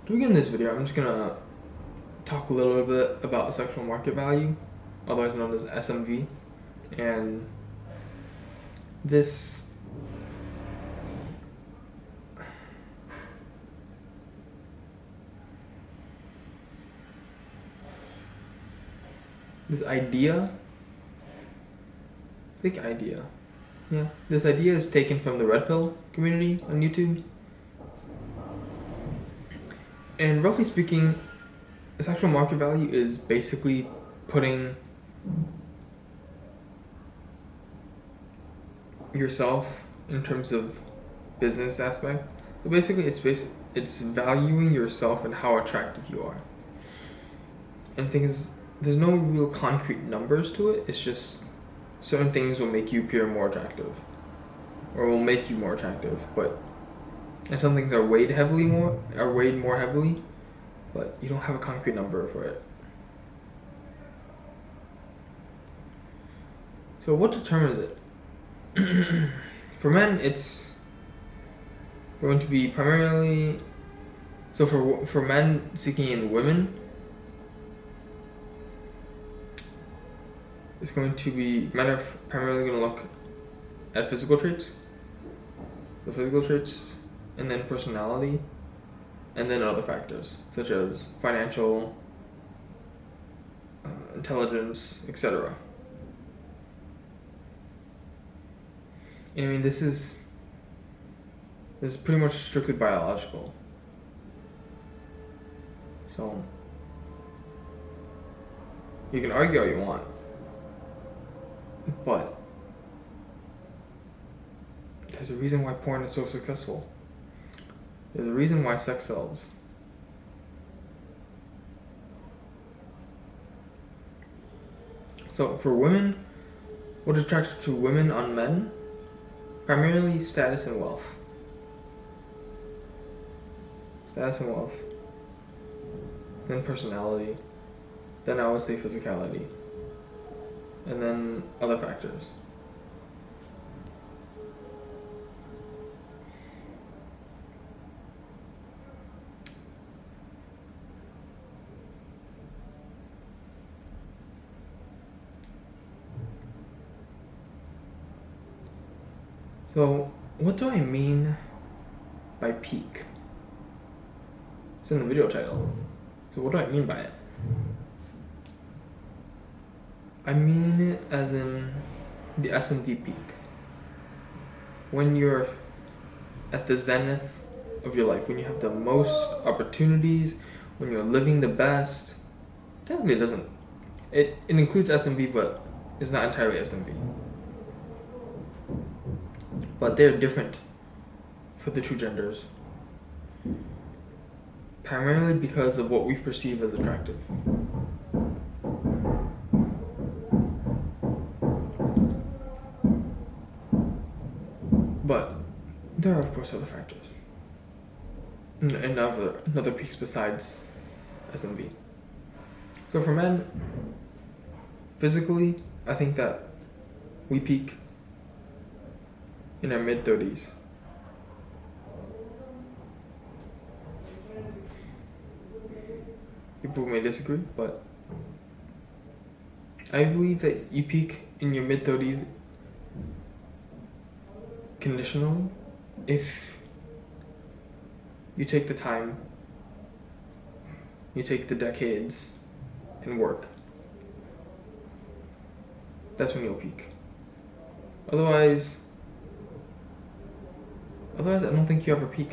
To begin this video, I'm just gonna talk a little bit about sexual market value, otherwise known as SMV, and this idea, this idea is taken from the Red Pill community on YouTube. And roughly speaking, sexual market value is basically putting yourself in terms of business aspect. So basically, it's valuing yourself and how attractive you are. And the thing is, there's no real concrete numbers to it. It's just certain things will make you appear more attractive, or will make you more attractive. And some things are weighed more heavily, but you don't have a concrete number for it. So what determines it? For men, it's going to be primarily. So for men seeking in women, it's going to be, men are primarily going to look at physical traits, and then personality, and then other factors such as financial, intelligence, etc. And I mean, this is pretty much strictly biological. So you can argue all you want, but there's a reason why porn is so successful. There's a reason why sex sells. So for women, what attracts to women on men? Primarily status and wealth. Then personality. Then I would say physicality. And then other factors. So, what do I mean by peak? It's in the video title. So what do I mean by it? I mean it as in the SMV peak. When you're at the zenith of your life, when you have the most opportunities, when you're living the best. Technically it doesn't. It includes SMV, but it's not entirely SMV. But they're different for the two genders. Primarily because of what we perceive as attractive. But there are of course other factors. And other peaks besides SMV. So for men, physically, I think that we peak in our mid-30s. People may disagree, but I believe that you peak in your mid-30s conditionally if you take the time, you take the decades and work. That's when you'll peak. Otherwise, I don't think you ever peak.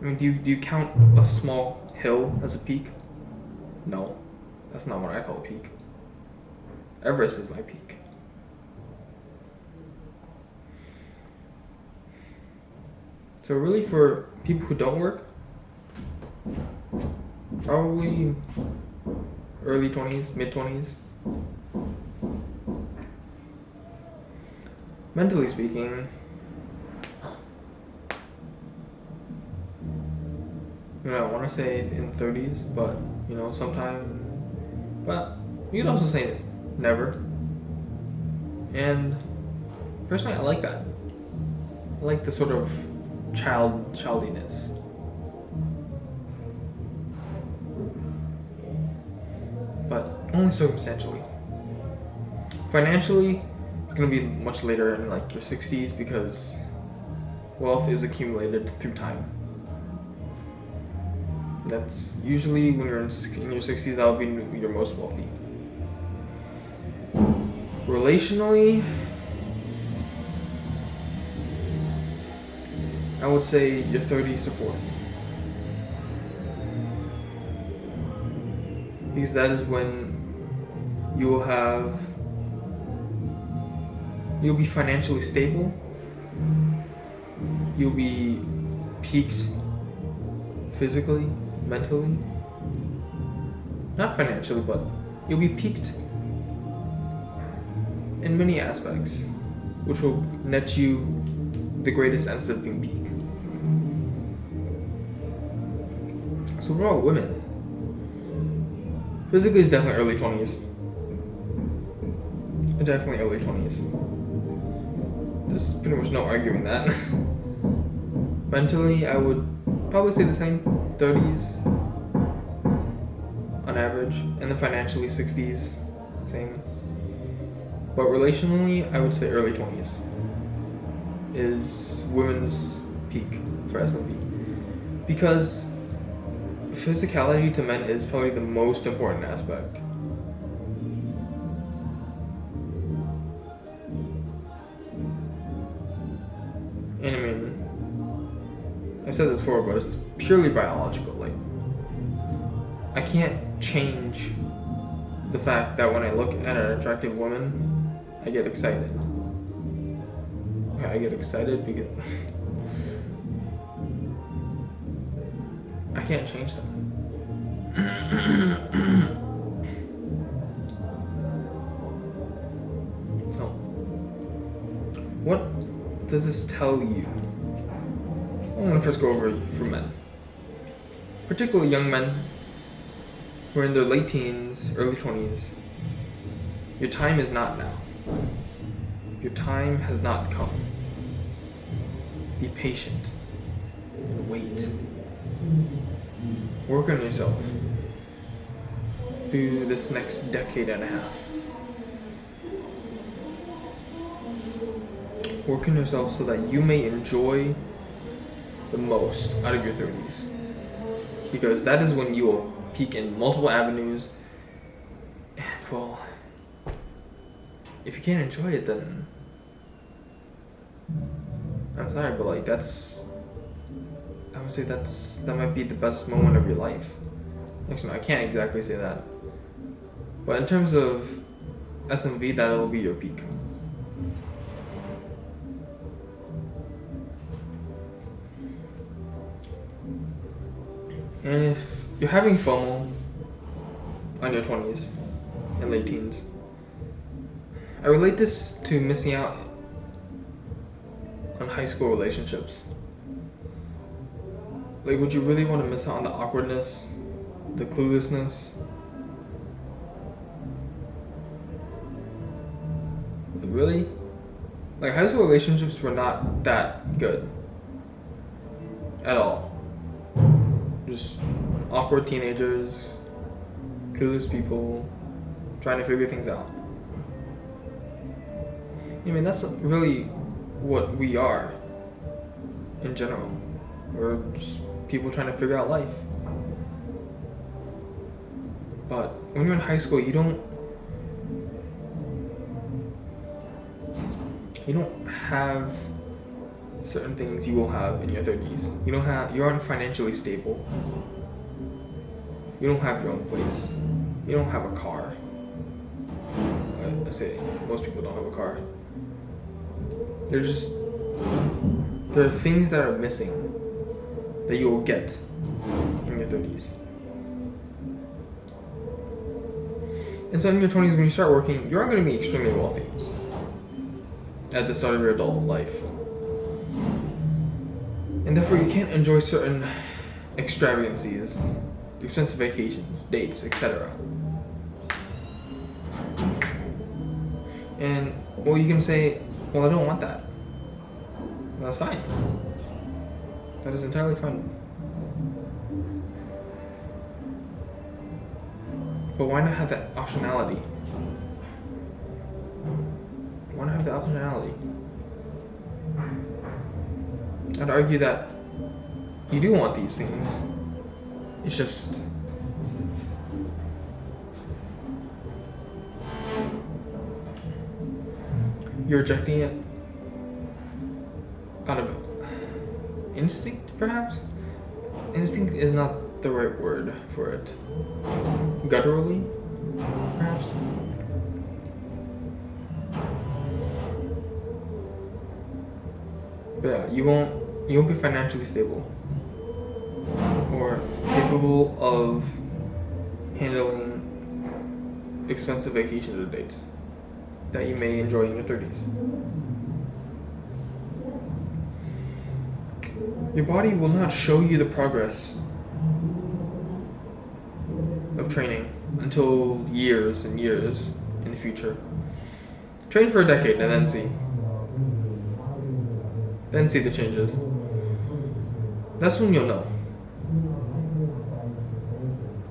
I mean, do you count a small hill as a peak? No, that's not what I call a peak. Everest is my peak. So really, for people who don't work, probably early 20s, mid 20s. Mentally speaking, I want to say in 30s, but sometime. But you could also say never. And personally, I like that. I like the sort of childiness. only circumstantially. Financially, it's going to be much later in like your 60s because wealth is accumulated through time. That's usually when you're in your 60s, that'll be your most wealthy. Relationally, I would say your 30s to 40s. Because that is when you'll be financially stable, you'll be peaked physically, mentally, not financially, but you'll be peaked in many aspects, which will net you the greatest sense of being peak. So what about women? Physically, it's definitely early 20s. Definitely early 20s. There's pretty much no arguing that. Mentally, I would probably say the same, 30s on average, and then financially 60s, same. But relationally, I would say early 20s is women's peak for S&P. Because physicality to men is probably the most important aspect. And I mean, I've said this before, but it's purely biological. Like, I can't change the fact that when I look at an attractive woman, I get excited. I get excited because I can't change that. So, what does this tell you? I want to first go over for men, particularly young men who are in their late teens, early 20s. Your time is not now. Your time has not come. Be patient and wait. Work on yourself through this next decade and a half. Work on yourself so that you may enjoy the most out of your 30s. Because that is when you will peak in multiple avenues. And well, if you can't enjoy it, then I'm sorry, but like I would say that might be the best moment of your life. Actually, no, I can't exactly say that. But in terms of SMV, that'll be your peak. And if you're having FOMO on your 20s and late teens, I relate this to missing out on high school relationships. Like, would you really want to miss out on the awkwardness, the cluelessness? Like, really? Like, high school relationships were not that good at all. Just awkward teenagers, clueless people, trying to figure things out. I mean, that's really what we are in general. We're just people trying to figure out life. But when you're in high school, you don't have certain things you will have in your 30s. You aren't financially stable. You don't have your own place. You don't have a car. I say most people don't have a car. There are things that are missing that you will get in your 30s. And so in your 20s, when you start working, you aren't going to be extremely wealthy at the start of your adult life. And therefore, you can't enjoy certain extravagancies, expensive vacations, dates, etc. And, well, you can say, well, I don't want that. Well, that's fine. That is entirely fine. But why not have that optionality? Why not have the optionality? I'd argue that you do want these things. It's just you're rejecting it out of instinct, perhaps? Instinct is not the right word for it. Gutturally, perhaps? But yeah, you won't be financially stable or capable of handling expensive vacation dates that you may enjoy in your 30s. Your body will not show you the progress of training until years and years in the future. Train for a decade and then see. Then see the changes. That's when you'll know.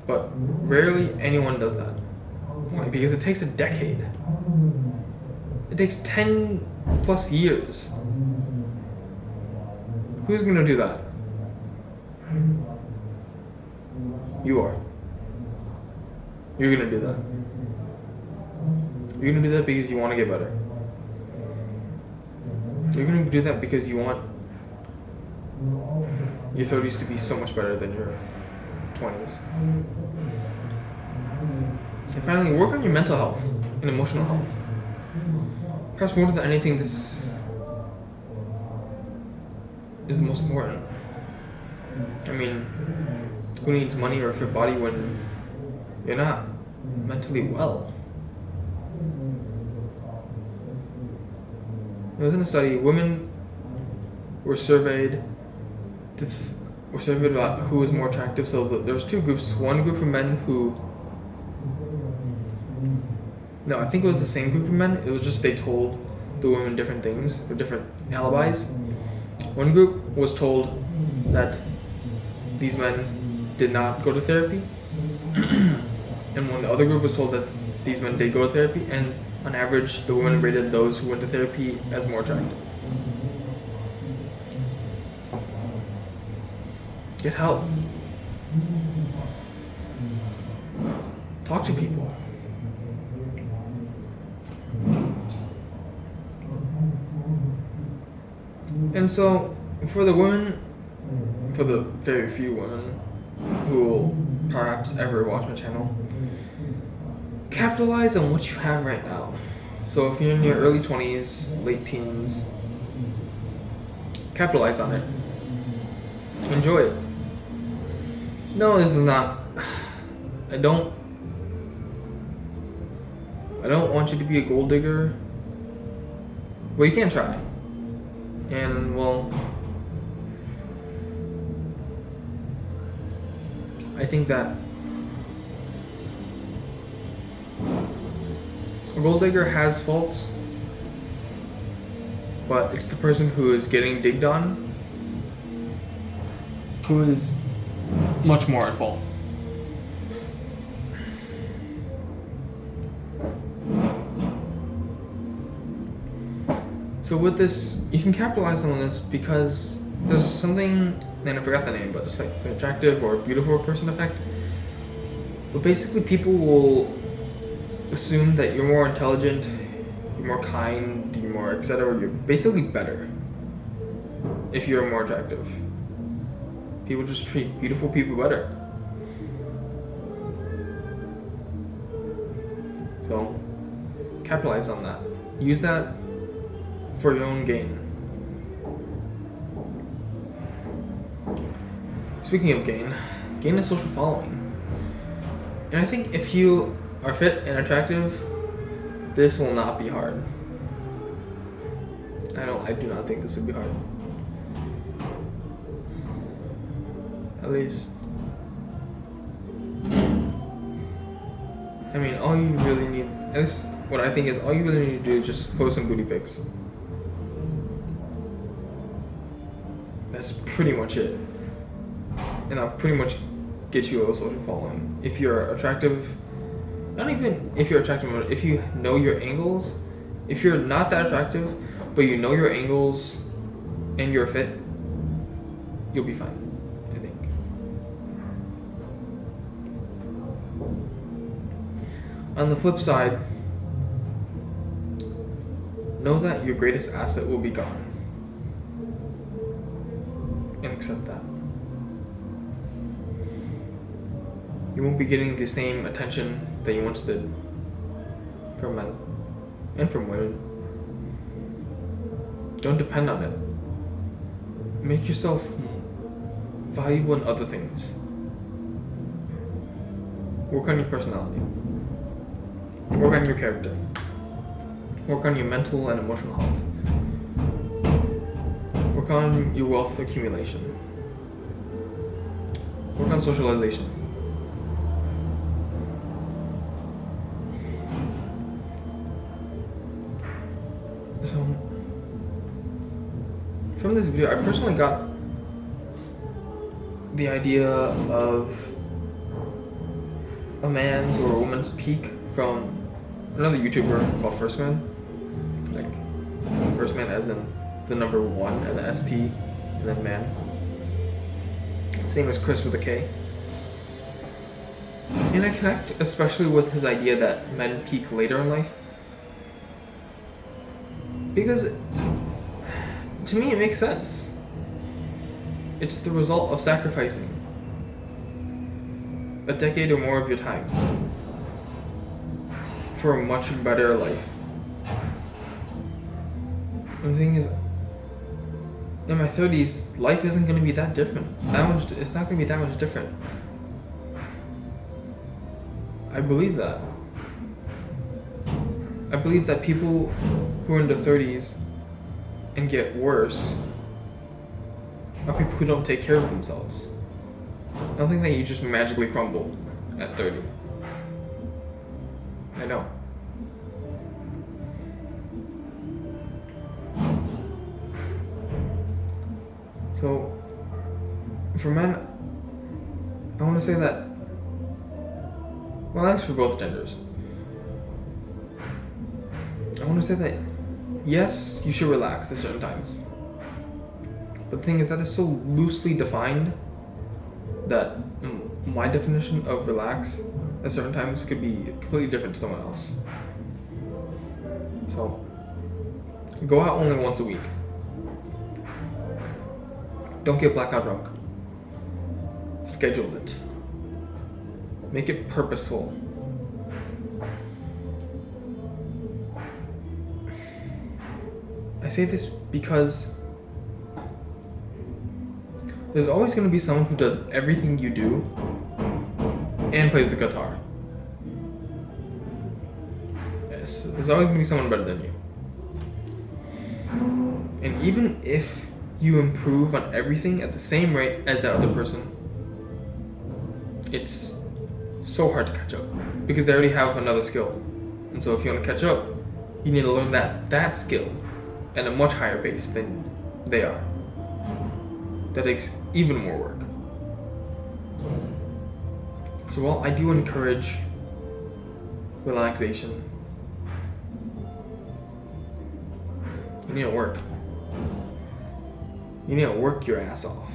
But rarely anyone does that. Why? Because it takes a decade. It takes 10 plus years. Who's gonna do that? You are. You're gonna do that. You're gonna do that because you want to get better. You're gonna do that because you want your 30s to be so much better than your 20s. And finally, work on your mental health and emotional health. Perhaps more than anything, this is the most important. I mean, who needs money or a fit body when you're not mentally well? There was in a study, women were surveyed about who was more attractive. So there was two groups. One group of men who, no, I think it was the same group of men. It was just they told the women different things or different alibis. One group was told that these men did not go to therapy, and the other group was told that these men did go to therapy, and on average, the women rated those who went to therapy as more attractive. Get help. Talk to people. And so, for the women, for the very few women who will perhaps ever watch my channel, capitalize on what you have right now. So if you're in your early 20s, late teens, capitalize on it. Enjoy it. No, this is not. I don't want you to be a gold digger. Well, you can try. And, well, I think that a gold digger has faults, but it's the person who is getting digged on who is much more at fault. So with this, you can capitalize on this because there's something, and I forgot the name, but it's like an attractive or beautiful person effect. But basically people will assume that you're more intelligent, you're more kind, you're more etc. You're basically better if you're more attractive. People just treat beautiful people better. So, capitalize on that. Use that for your own gain. Speaking of gain a social following. And I think if you are fit and attractive, this will not be hard. I do not think this would be hard. At least, I mean, all you really need, at least what I think is all you really need to do is just post some booty pics. That's pretty much it. And I'll pretty much get you a social following. If you're attractive not even if you're attractive, but if you know your angles, if you're not that attractive, but you know your angles and you're fit, you'll be fine, I think. On the flip side, know that your greatest asset will be gone. And accept that. You won't be getting the same attention that you once did from men and from women. Don't depend on it. Make yourself valuable in other things. Work on your personality. Work on your character. Work on your mental and emotional health. Work on your wealth accumulation. Work on socialization. So, from this video, I personally got the idea of a man's or a woman's peak from another YouTuber called First Man. Like, First Man as in the number 1 and the ST and then man. Same as Chris with a K. And I connect especially with his idea that men peak later in life. Because to me it makes sense. It's the result of sacrificing a decade or more of your time for a much better life. And the thing is, in my 30s, life isn't going to be that different. It's not going to be that much different. I believe that. I believe that people who are in their 30s and get worse are people who don't take care of themselves. I don't think that you just magically crumble at 30. I know. So, for men, I want to say that, well, that's for both genders. I want to say that, yes, you should relax at certain times. But the thing is that is so loosely defined that my definition of relax at certain times could be completely different to someone else. So, go out only once a week. Don't get blackout drunk. Schedule it. Make it purposeful. I say this because there's always going to be someone who does everything you do and plays the guitar. Yes, there's always going to be someone better than you. And even if you improve on everything at the same rate as that other person, it's so hard to catch up because they already have another skill. And so if you want to catch up, you need to learn that skill at a much higher pace than they are. That takes even more work. So while I do encourage relaxation, you need to work. You need to work your ass off.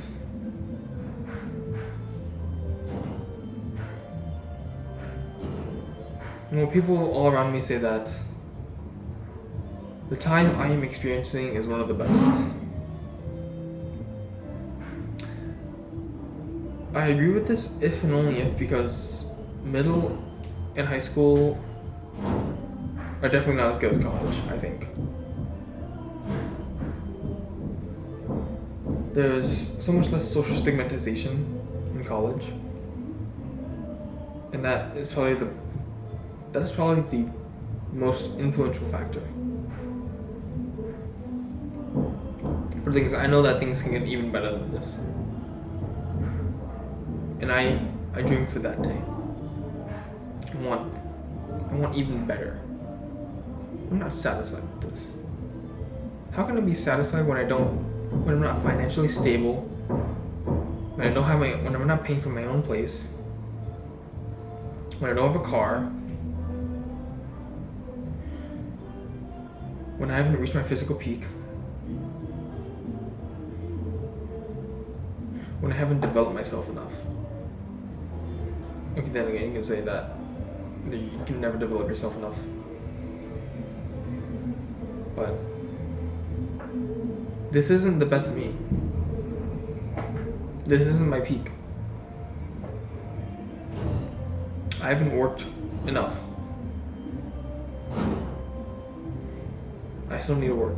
And when people all around me say that the time I am experiencing is one of the best, I agree with this if and only if because middle and high school are definitely not as good as college, I think. There's so much less social stigmatization in college, and that is probably the most influential factor. But the thing is, I know that things can get even better than this, and I dream for that day. I want even better. I'm not satisfied with this. How can I be satisfied when I'm not financially stable, when I'm not paying for my own place, when I don't have a car, when I haven't reached my physical peak, when I haven't developed myself enough. Okay, then again, you can say that you can never develop yourself enough. But this isn't the best me. This isn't my peak. I haven't worked enough. I still need to work.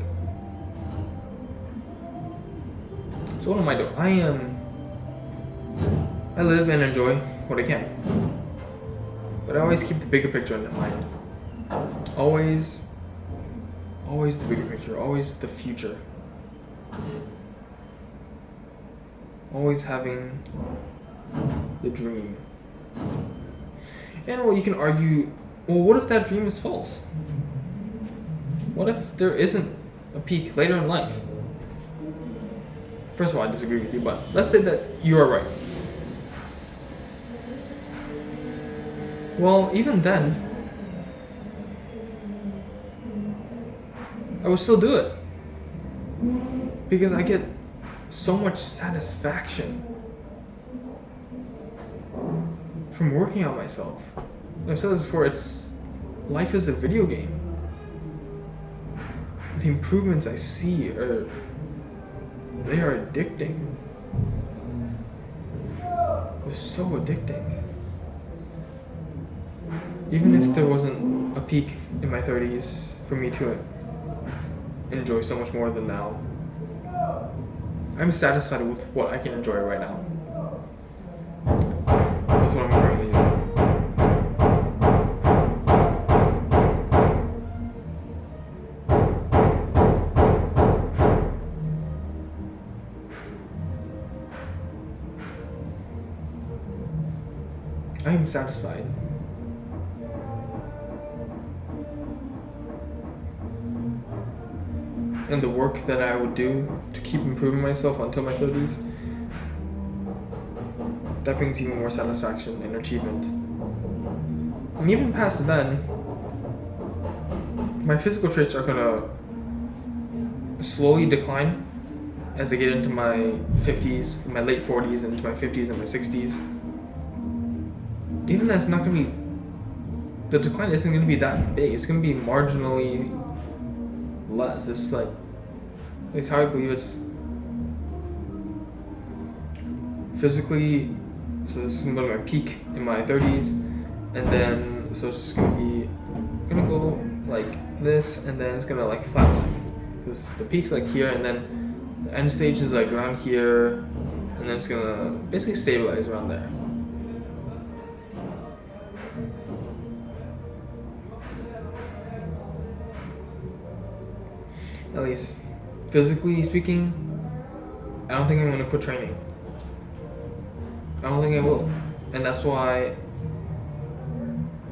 So what am I doing? I live and enjoy what I can. But I always keep the bigger picture in mind. Always the bigger picture, always the future. Always having the dream. And well, you can argue, well, what if that dream is false? What if there isn't a peak later in life? First of all, I disagree with you, but let's say that you are right. Well, even then, I would still do it. Because I get so much satisfaction from working on myself. I've said this before, life is a video game. The improvements I see are addicting. They're so addicting. Even if there wasn't a peak in my 30s for me to enjoy so much more than now, I'm satisfied with what I can enjoy right now. That's what I'm currently doing. I am satisfied. And the work that I would do to keep improving myself until my 30s, that brings even more satisfaction and achievement. And even past then, my physical traits are gonna slowly decline as I get into my 50s, my late 40s, into my 50s and my 60s. Even that's not gonna be, the decline isn't gonna be that big. It's gonna be marginally less. It's how I believe it's physically. So this is gonna be my peak in my 30s, and then so it's just gonna go like this, and then it's gonna like flatline. Because the peak's like here, and then the end stage is like around here, and then it's gonna basically stabilize around there. At least physically speaking, I don't think I'm going to quit training. I don't think I will. And that's why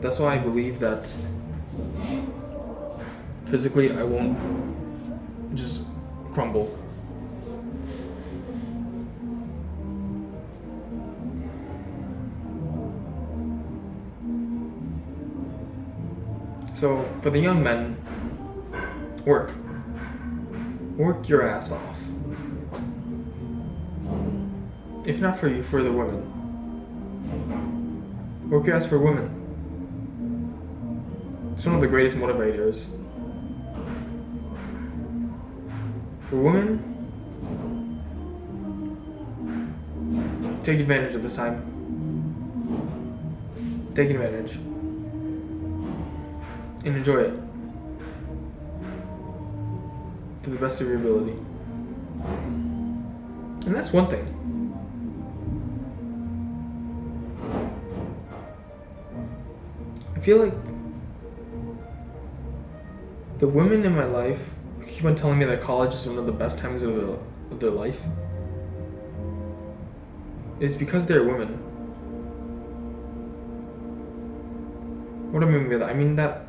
I believe that physically I won't just crumble. So for the young men, work your ass off. If not for you, for the women. Work your ass for women. It's one of the greatest motivators. For women, take advantage of this time. Take advantage. And enjoy it. To the best of your ability. And that's one thing. I feel like the women in my life keep on telling me that college is one of the best times of their life. It's because they're women. What do I mean by that? I mean that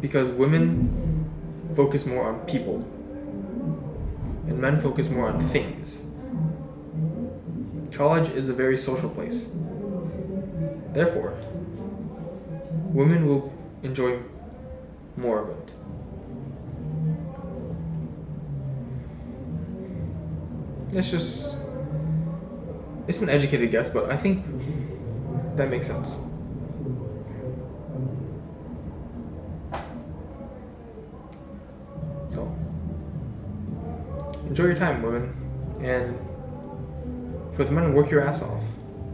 because women focus more on people. And men focus more on things. College is a very social place. Therefore, women will enjoy more of it. It's an educated guess, but I think that makes sense. So, enjoy your time, women. And for the men, work your ass off.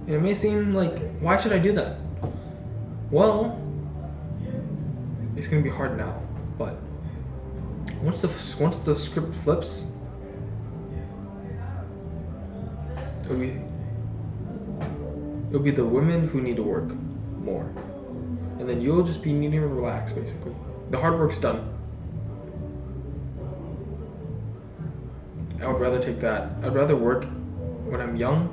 And it may seem like, why should I do that? Well, it's gonna be hard now, but once the script flips, it'll be the women who need to work more, and then you'll just be needing to relax. Basically, the hard work's done. I would rather take that. I'd rather work when I'm young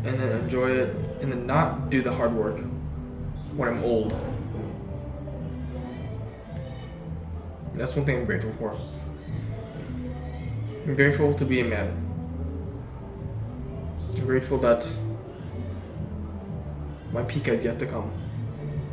and then enjoy it, and then not do the hard work when I'm old. That's one thing I'm grateful for. I'm grateful to be a man. I'm grateful that my peak has yet to come.